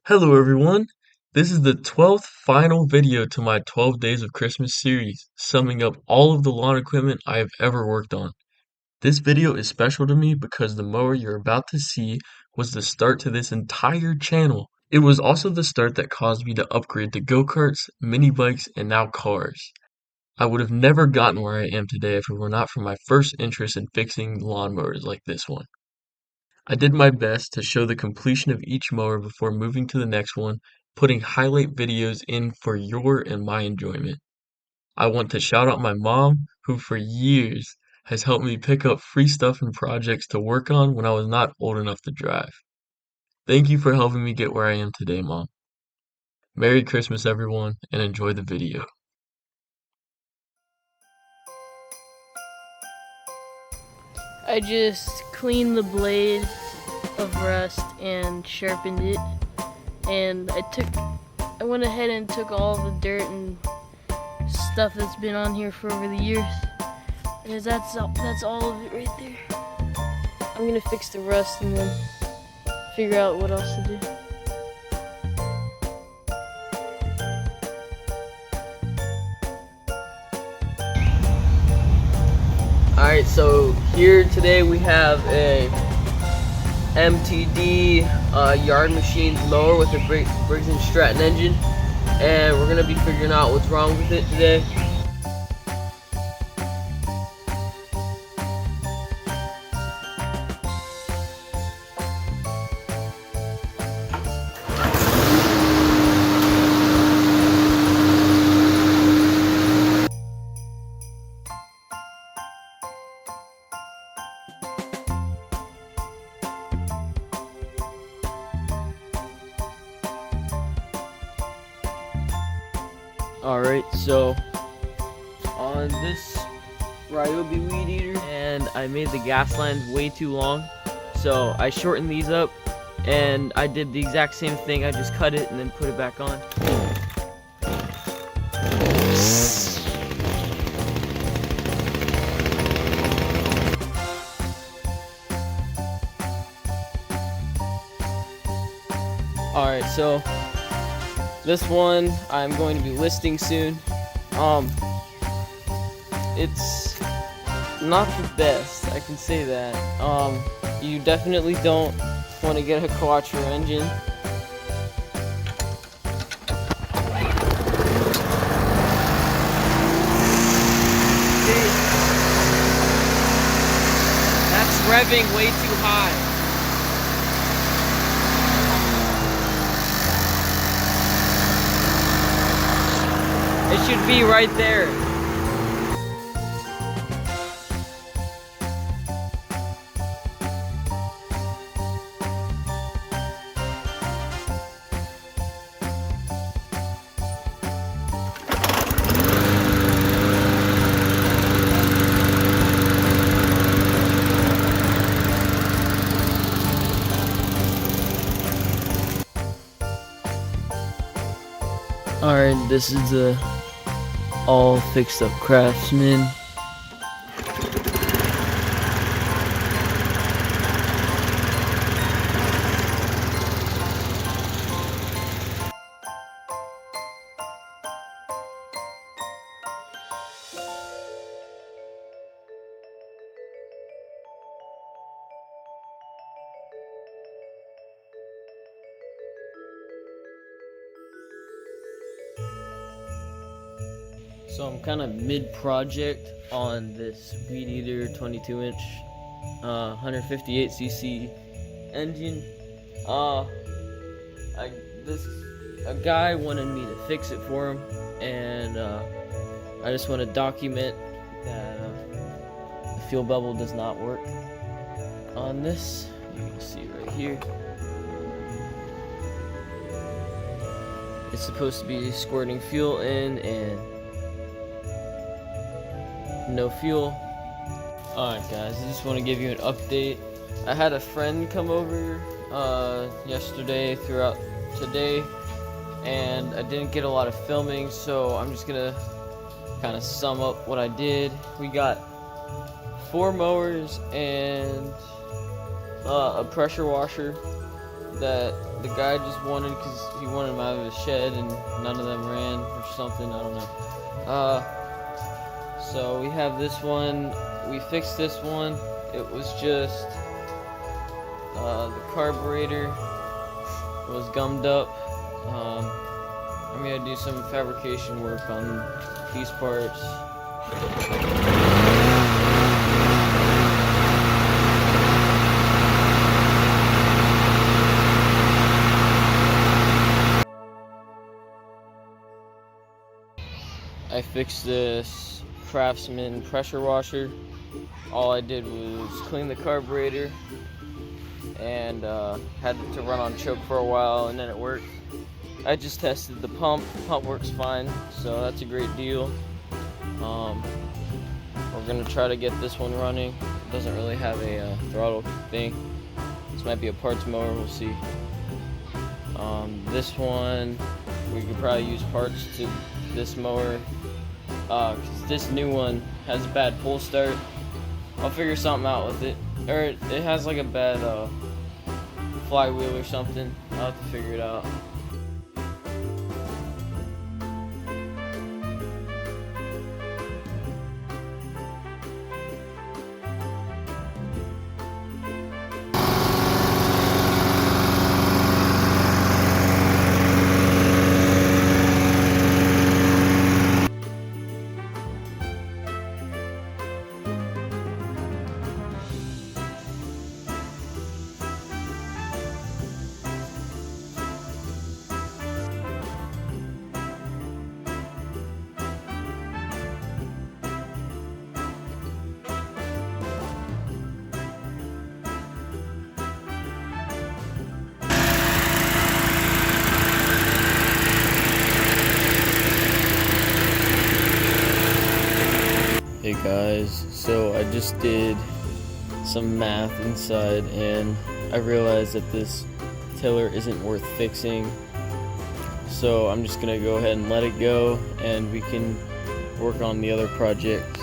Hello everyone! This is the 12th final video to my 12 Days of Christmas series, summing up all of the lawn equipment I have ever worked on. This video is special to me because the mower you're about to see was the start to this entire channel. It was also the start that caused me to upgrade to go-karts, mini bikes, and now cars. I would have never gotten where I am today if it were not for my first interest in fixing lawnmowers like this one. I did my best to show the completion of each mower before moving to the next one, putting highlight videos in for your and my enjoyment. I want to shout out my mom, who for years has helped me pick up free stuff and projects to work on when I was not old enough to drive. Thank you for helping me get where I am today, Mom. Merry Christmas, everyone, and enjoy the video. I just cleaned the blade of rust and sharpened it, and I went ahead and took all the dirt and stuff that's been on here for over the years, and that's all of it right there. I'm gonna fix the rust and then figure out what else to do. Alright, so here today we have a MTD yard machine mower with a Briggs & Stratton engine, and we're going to be figuring out what's wrong with it today. Alright, so on this Ryobi weed eater, and I made the gas lines way too long, so I shortened these up, and I did the exact same thing. I just cut it and then put it back on. Alright, so this one I'm going to be listing soon. It's not the best, I can say that. You definitely don't want to get a quattro engine. That's revving way too high. It should be right there. Alright, this is the all fixed up Craftsman. So I'm kind of mid-project on this Weed Eater 22-inch 158cc engine. A guy wanted me to fix it for him, and I just want to document that the fuel bubble does not work on this. You can see right here. It's supposed to be squirting fuel in and no fuel. Alright guys, I just want to give you an update. I had a friend come over yesterday throughout today, and I didn't get a lot of filming, so I'm just gonna kind of sum up what I did. We got 4 mowers and a pressure washer that the guy just wanted, because he wanted them out of his shed and none of them ran or something, I don't know. So we have this one, we fixed this one. It was just the carburetor was gummed up. I'm gonna do some fabrication work on these parts. I fixed this Craftsman pressure washer. All I did was clean the carburetor and had it to run on choke for a while, and then it worked. I just tested the pump. The pump works fine, so that's a great deal. We're gonna try to get this one running. It doesn't really have a throttle thing. This might be a parts mower, we'll see. This one, we could probably use parts to this mower. Cause this new one has a bad pull start. I'll figure something out with it. Or it has like a bad flywheel or something. I'll have to figure it out. Hey guys, so I just did some math inside and I realized that this tiller isn't worth fixing, so I'm just gonna go ahead and let it go and we can work on the other projects.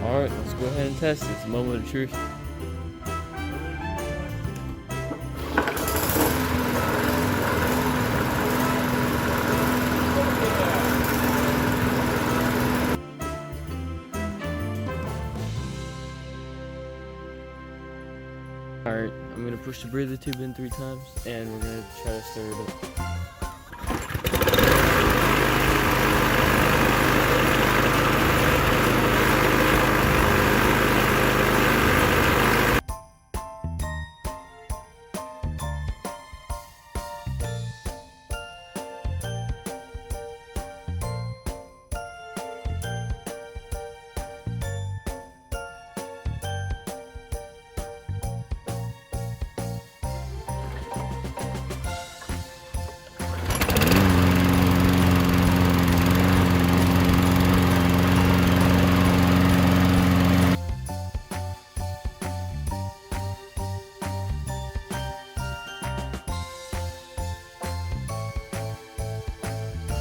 Alright, let's go ahead and test it. It's a moment of truth. Alright, I'm gonna push the breather tube in 3 times and we're gonna try to stir it up.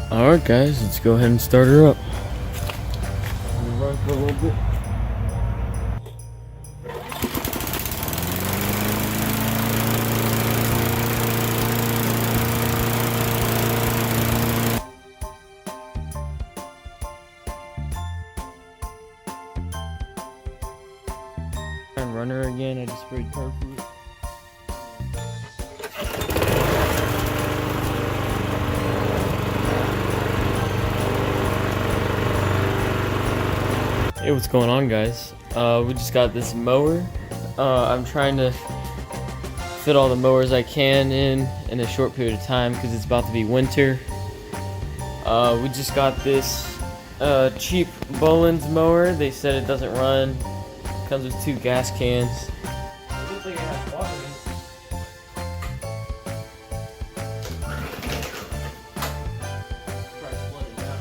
Alright guys, let's go ahead and start her up. I'm gonna run for a little bit. And run her again, I just sprayed tar food. Hey, what's going on guys? We just got this mower. I'm trying to fit all the mowers I can in a short period of time because it's about to be winter. We just got this cheap Boland's mower. They said it doesn't run. Comes with 2 gas cans. It looks like it has water in it. Try to flood it out.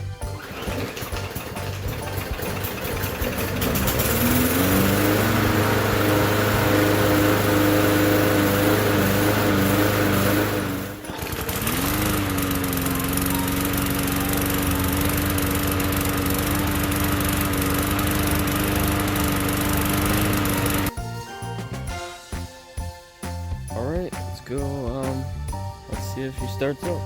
he starts up.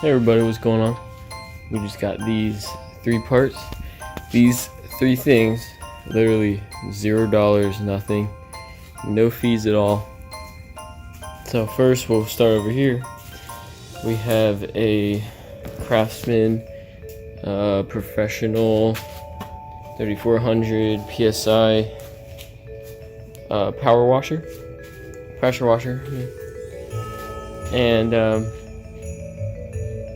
Hey everybody, what's going on? We just got these 3 parts. These 3 things, literally $0, nothing, no fees at all. So first we'll start over here. We have a Craftsman Professional 3400 PSI pressure washer, yeah. And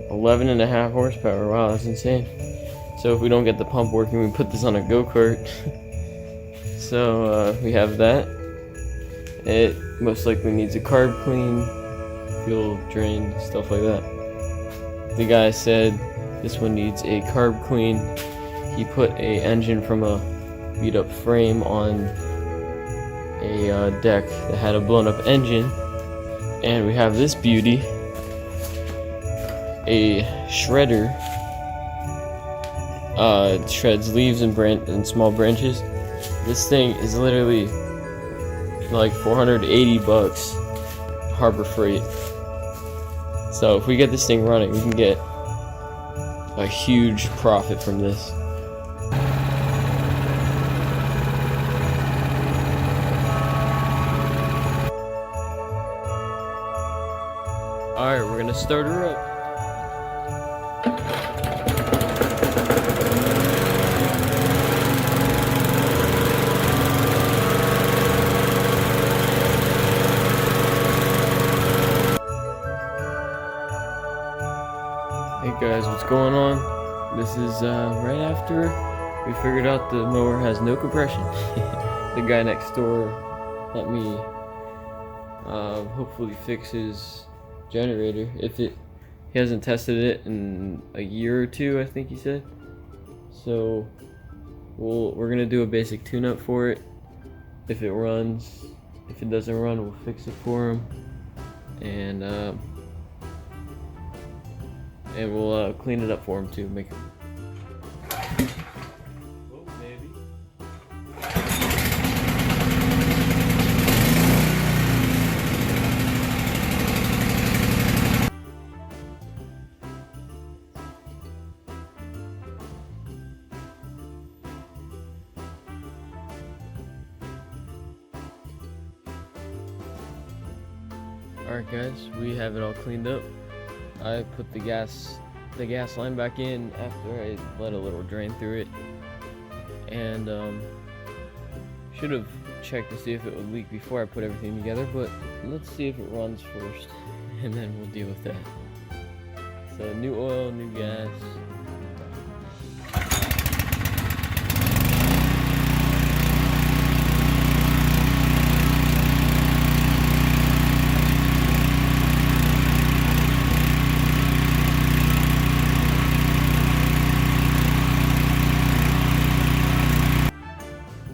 11.5 horsepower. Wow, that's insane. So if we don't get the pump working, we put this on a go-kart. So we have that. It most likely needs a carb clean, fuel drain, stuff like that. The guy said this one needs a carb clean. He put a engine from a beat up frame on a deck that had a blown up engine. And we have this beauty, a shredder. It shreds leaves and small branches. This thing is literally like $480 Harbor Freight. So if we get this thing running, we can get a huge profit from this. Alright, we're gonna start her up. Hey guys, what's going on? This is right after we figured out the mower has no compression. The guy next door let me hopefully fix his generator. He hasn't tested it in a year or 2, I think he said. So we're gonna do a basic tune-up for it. If it runs, if it doesn't run, we'll fix it for him, and we'll clean it up for him too. Make it. Oh, maybe. Alright guys, we have it all cleaned up. I put the gas line back in after I let a little drain through it, and should have checked to see if it would leak before I put everything together, but let's see if it runs first and then we'll deal with that. So new oil, new gas.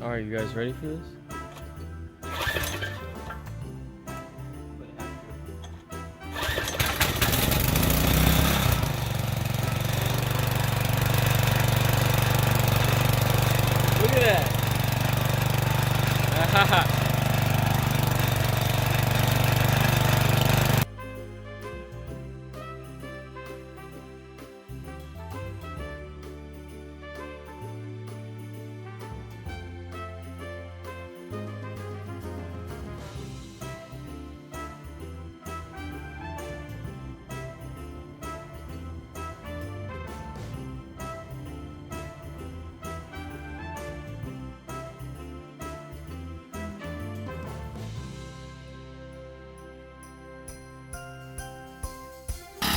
Alright, you guys ready for this? Look at that!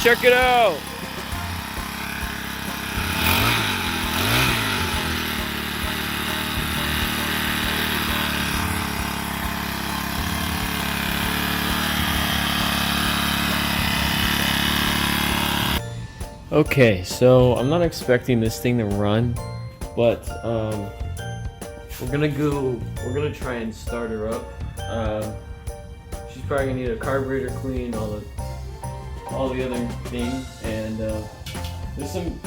Check it out! Okay, so I'm not expecting this thing to run, but We're gonna try and start her up. She's probably gonna need a carburetor clean, all the other things, and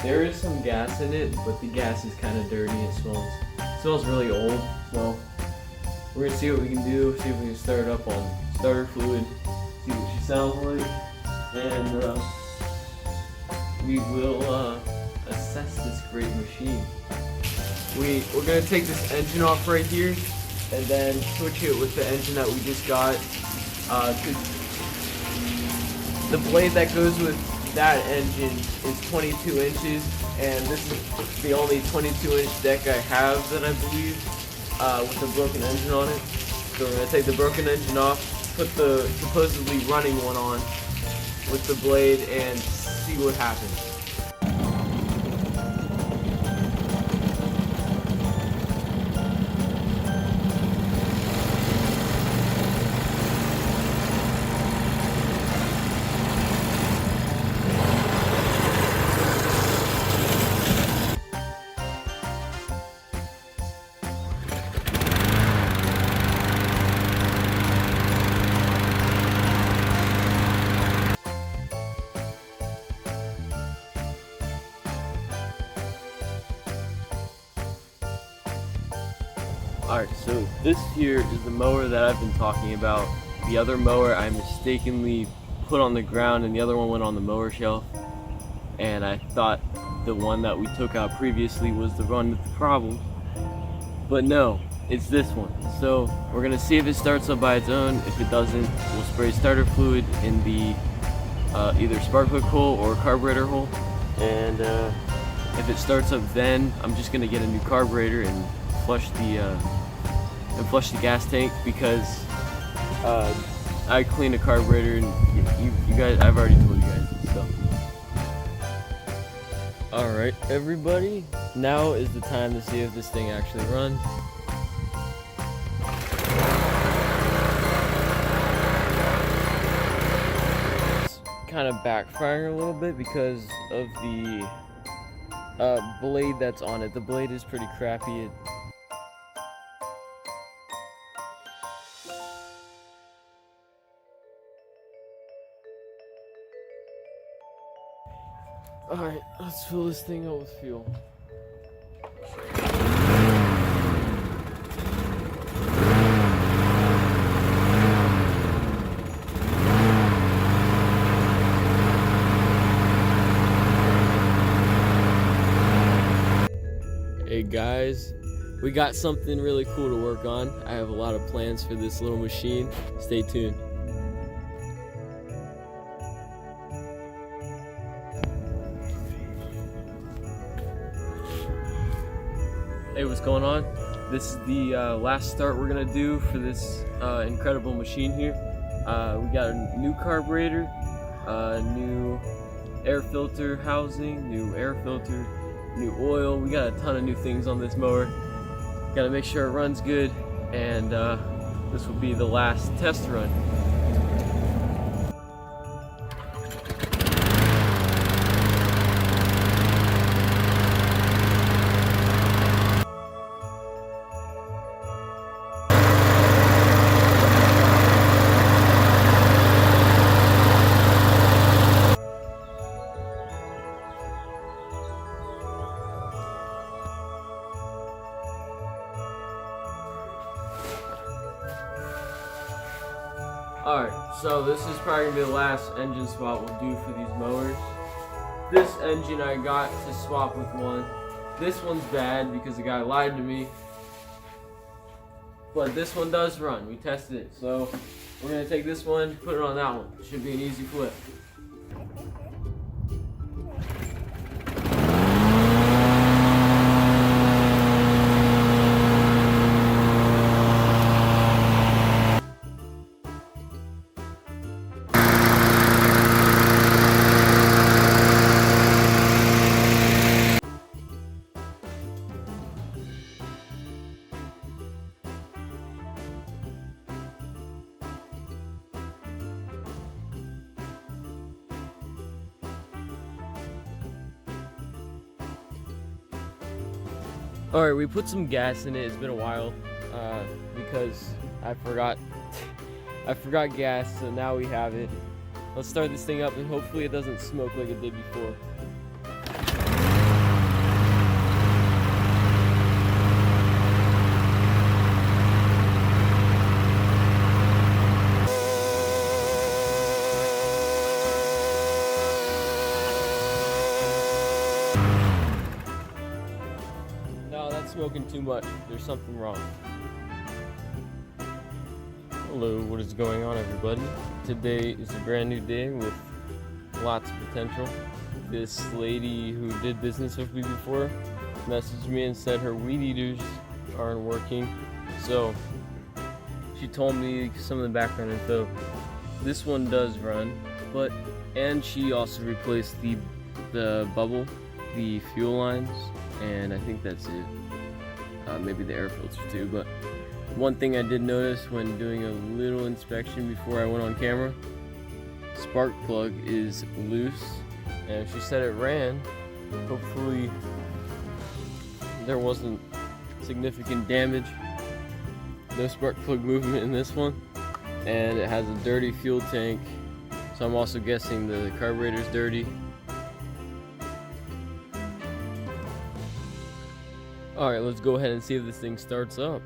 there is some gas in it, but the gas is kind of dirty. It smells really old. So we're gonna see what we can do. See if we can start it up on starter fluid. See what she sounds like, and we will assess this great machine. We're gonna take this engine off right here, and then switch it with the engine that we just got. 'Cause the blade that goes with that engine is 22 inches, and this is the only 22-inch deck I have that I believe with a broken engine on it. So we're gonna take the broken engine off, put the supposedly running one on with the blade, and see what happens. Alright, so this here is the mower that I've been talking about. The other mower I mistakenly put on the ground, and the other one went on the mower shelf. And I thought the one that we took out previously was the one with the problem. But no, it's this one. So we're gonna see if it starts up by its own. If it doesn't, we'll spray starter fluid in the either spark plug hole or carburetor hole. And if it starts up, then I'm just gonna get a new carburetor and flush the gas tank, because I cleaned a carburetor, and you guys, I've already told you guys this stuff. Alright everybody, now is the time to see if this thing actually runs. It's kind of backfiring a little bit because of the blade that's on it. The blade is pretty crappy. Alright, let's fill this thing up with fuel. Hey guys, we got something really cool to work on. I have a lot of plans for this little machine. Stay tuned. Hey, what's going on? This is the last start we're gonna do for this incredible machine here. We got a new carburetor, new air filter housing, new air filter, new oil. We got a ton of new things on this mower. Gotta make sure it runs good, and this will be the last test run. Alright, so this is probably going to be the last engine swap we'll do for these mowers. This engine I got to swap with one. This one's bad because the guy lied to me. But this one does run. We tested it. So we're going to take this one, put it on that one. Should be an easy flip. Alright, we put some gas in it. It's been a while because I forgot I forgot gas, so now we have it. Let's start this thing up and hopefully it doesn't smoke like it did before. No, that's smoking too much. There's something wrong. Hello, what is going on, everybody? Today is a brand new day with lots of potential. This lady who did business with me before messaged me and said her weed eaters aren't working. So she told me some of the background info. This one does run, and she also replaced the bubble, the fuel lines, and I think that's it. Maybe the air filter too, but one thing I did notice when doing a little inspection before I went on camera, spark plug is loose, and she said it ran. Hopefully there wasn't significant damage. No spark plug movement in this one, and it has a dirty fuel tank, so I'm also guessing the carburetor's dirty. Alright, let's go ahead and see if this thing starts up.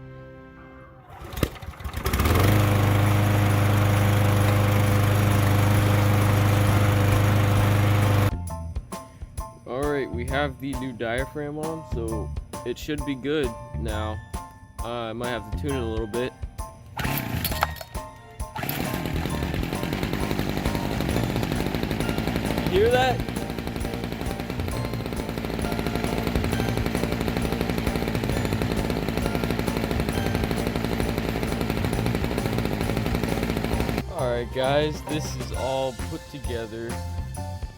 Alright, we have the new diaphragm on, so it should be good now. I might have to tune it a little bit. Hear that? Alright guys, this is all put together.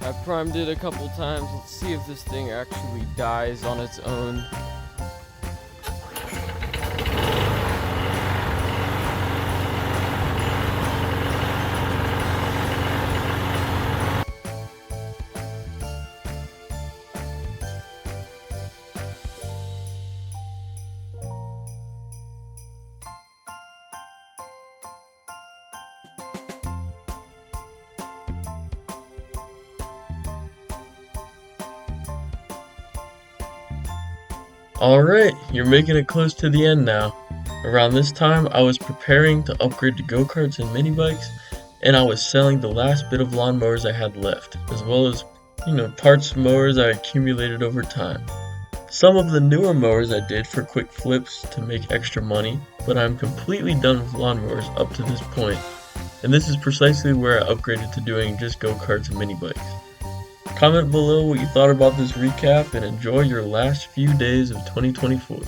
I primed it a couple times. Let's see if this thing actually dies on its own. Alright, you're making it close to the end now. Around this time, I was preparing to upgrade to go-karts and mini bikes, and I was selling the last bit of lawnmowers I had left, as well as, parts of mowers I accumulated over time. Some of the newer mowers I did for quick flips to make extra money, but I'm completely done with lawnmowers up to this point, and this is precisely where I upgraded to doing just go-karts and mini bikes. Comment below what you thought about this recap and enjoy your last few days of 2024.